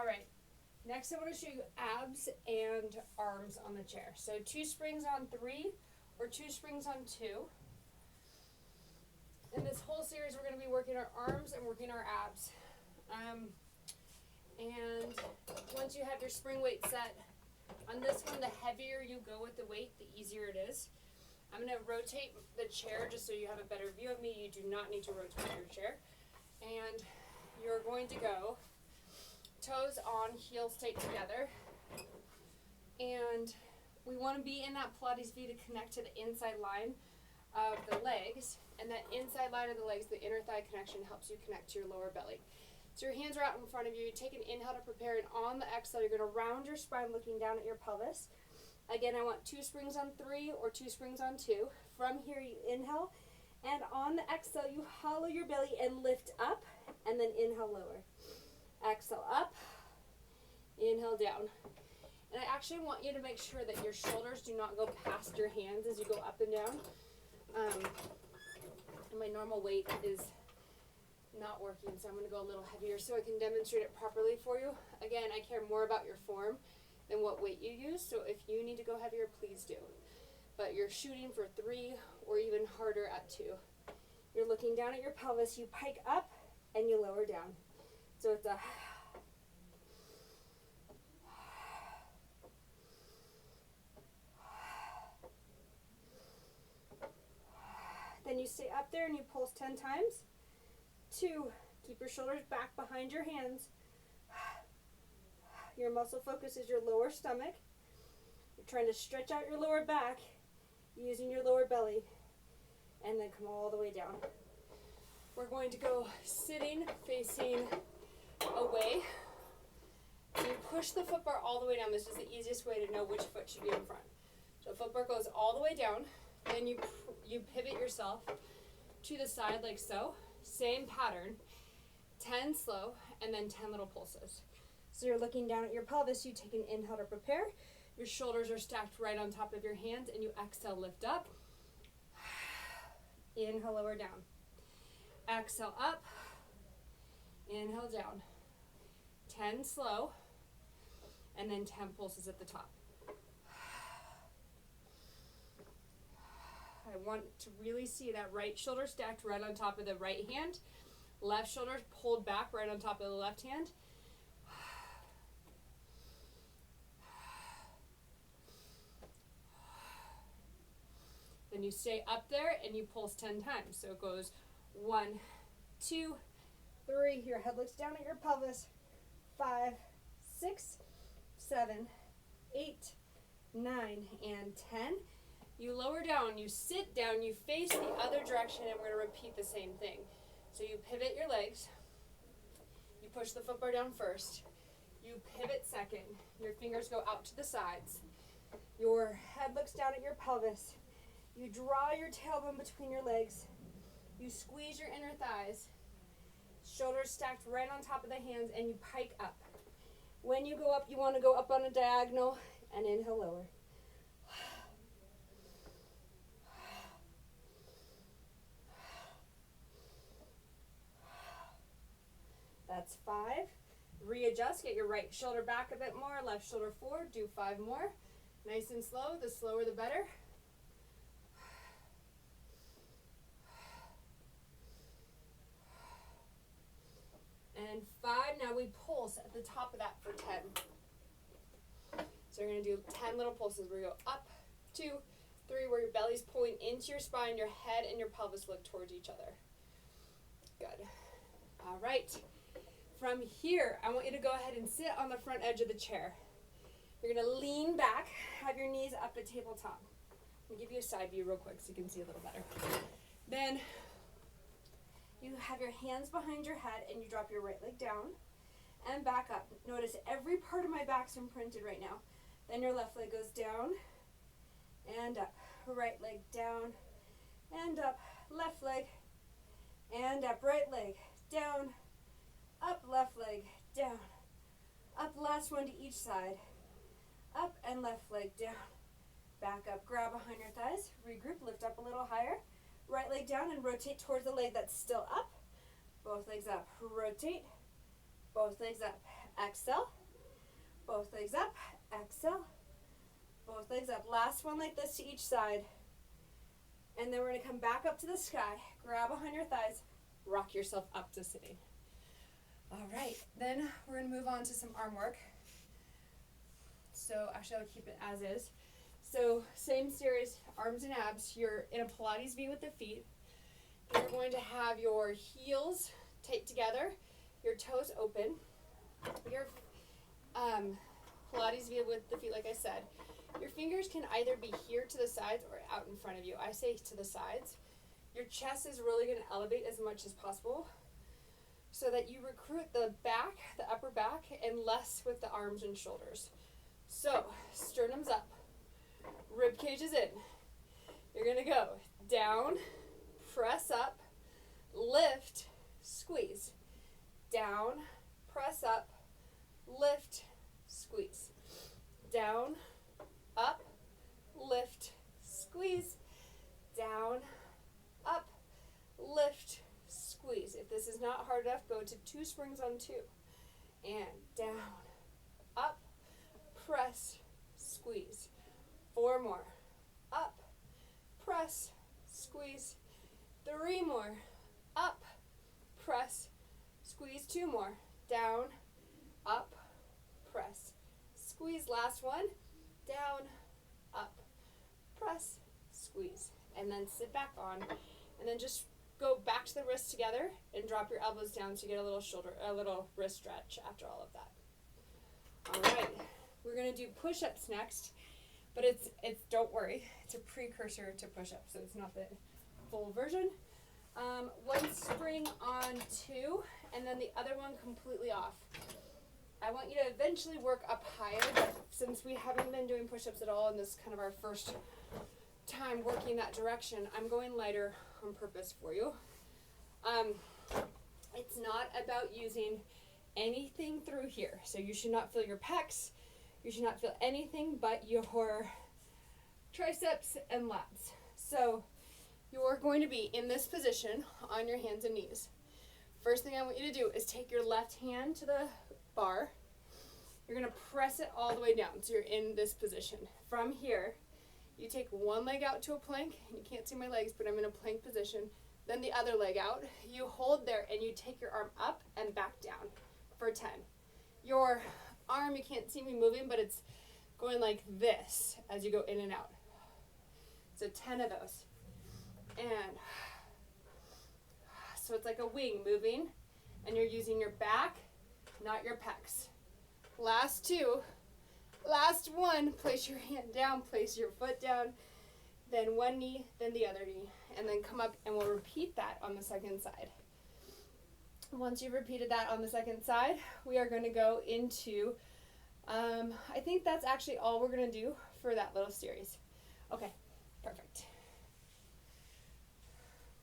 All right. Next, I want to show you abs and arms on the chair. So 2 springs on 3 or 2 springs on 2. In this whole series, we're going to be working our arms and working our abs. And once you have your spring weight set, on this one, the heavier you go with the weight, the easier it is. I'm going to rotate the chair just so you have a better view of me. You do not need to rotate your chair. And you're going to go toes on, heels tight together. And we want to be in that Pilates V to connect to the inside line of the legs. And that inside line of the legs, the inner thigh connection, helps you connect to your lower belly. So your hands are out in front of you. You take an inhale to prepare, and on the exhale, you're going to round your spine looking down at your pelvis. Again, I want 2 springs on 3 or 2 springs on 2. From here, you inhale, and on the exhale, you hollow your belly and lift up, and then inhale lower. Exhale up, inhale down. And I actually want you to make sure that your shoulders do not go past your hands as you go up and down. And my normal weight is not working, so I'm going to go a little heavier so I can demonstrate it properly for you. Again, I care more about your form than what weight you use, so if you need to go heavier, please do. But you're shooting for 3 or even harder at 2. You're looking down at your pelvis, you pike up and you lower down. So it's a then you stay up there and you pulse 10 times. 2, keep your shoulders back behind your hands. Your muscle focus is your lower stomach. You're trying to stretch out your lower back using your lower belly, and then come all the way down. We're going to go sitting, facing away. You push the foot bar all the way down. This is the easiest way to know which foot should be in front. So foot bar goes all the way down, then you pivot yourself to the side like so. Same pattern, 10 slow, and then 10 little pulses. So you're looking down at your pelvis, you take an inhale to prepare. Your shoulders are stacked right on top of your hands, and you exhale, lift up. Inhale, lower down. Exhale, up. Inhale, down. 10 slow, and then 10 pulses at the top. I want to really see that right shoulder stacked right on top of the right hand. Left shoulder pulled back right on top of the left hand. Then you stay up there and you pulse 10 times. So it goes 1, 2, 3. Your head looks down at your pelvis. 5, 6, 7, 8, 9, and 10. You lower down, you sit down, you face the other direction, and we're going to repeat the same thing. So you pivot your legs, you push the foot bar down first, you pivot second, your fingers go out to the sides, your head looks down at your pelvis, you draw your tailbone between your legs, you squeeze your inner thighs, shoulders stacked right on top of the hands, and you pike up. When you go up, you want to go up on a diagonal, and inhale lower. That's 5. Readjust, get your right shoulder back a bit more, left shoulder forward, do 5 more. Nice and slow, the slower the better. And 5, now we pulse at the top of that for 10. So we're going to do 10 little pulses where you go up, 2, 3, where your belly's pulling into your spine, your head and your pelvis look towards each other. Good. All right. From here, I want you to go ahead and sit on the front edge of the chair. You're going to lean back, have your knees up at tabletop. I'll give you a side view real quick so you can see a little better. Then you have your hands behind your head and you drop your right leg down and back up. Notice every part of my back's imprinted right now. Then your left leg goes down and up. Right leg down and up. Left leg and up. Right leg down, up, left leg down, up, last one to each side, up and left leg down, back up, grab behind your thighs, regroup, lift up a little higher, right leg down and rotate towards the leg that's still up, both legs up, rotate, both legs up, exhale, both legs up, exhale, both legs up. Last one like this to each side. And then we're going to come back up to the sky, grab behind your thighs, rock yourself up to sitting. All right, then we're going to move on to some arm work. So actually I'll keep it as is. So same series, arms and abs. You're in a Pilates V with the feet. You're going to have your heels tight together, your toes open, your Pilates V with the feet like I said. Your fingers can either be here to the sides or out in front of you. I say to the sides. Your chest is really going to elevate as much as possible so that you recruit the back, the upper back, and less with the arms and shoulders. So, sternum's up, rib cage is in. You're going to go down, press up, lift, squeeze. Down, press up, lift, squeeze. Down, up, lift, squeeze, down, up, lift, squeeze. If this is not hard enough, go to 2 springs on 2. And down, up, press, squeeze. 4 more. Up, press, squeeze. 3 more. Up, press, squeeze. 2 more. Down, up, press, squeeze. Last one. Down, up, press, squeeze, and then sit back on, and then just go back to the wrists together and drop your elbows down so you get a little wrist stretch after all of that. All right, we're gonna do push-ups next, but it's don't worry, it's a precursor to push-ups, so it's not the full version. 1 spring on 2, and then the other one completely off. I want you to eventually work up higher, but since we haven't been doing push-ups at all and this is kind of our first time working that direction, I'm going lighter on purpose for you. It's not about using anything through here. So you should not feel your pecs. You should not feel anything but your triceps and lats. So you're going to be in this position on your hands and knees. First thing I want you to do is take your left hand to the bar. You're going to press it all the way down so you're in this position. From here, you take one leg out to a plank. You can't see my legs, but I'm in a plank position. Then the other leg out. You hold there and you take your arm up and back down for 10. Your arm, you can't see me moving, but it's going like this as you go in and out. So 10 of those. And so it's like a wing moving, and you're using your back, not your pecs. Last 2. Last 1, place your hand down, place your foot down, then one knee, then the other knee, and then come up, and we'll repeat that on the second side. Once you've repeated that on the second side, we are going to go into, I think that's actually all we're going to do for that little series. Okay, perfect.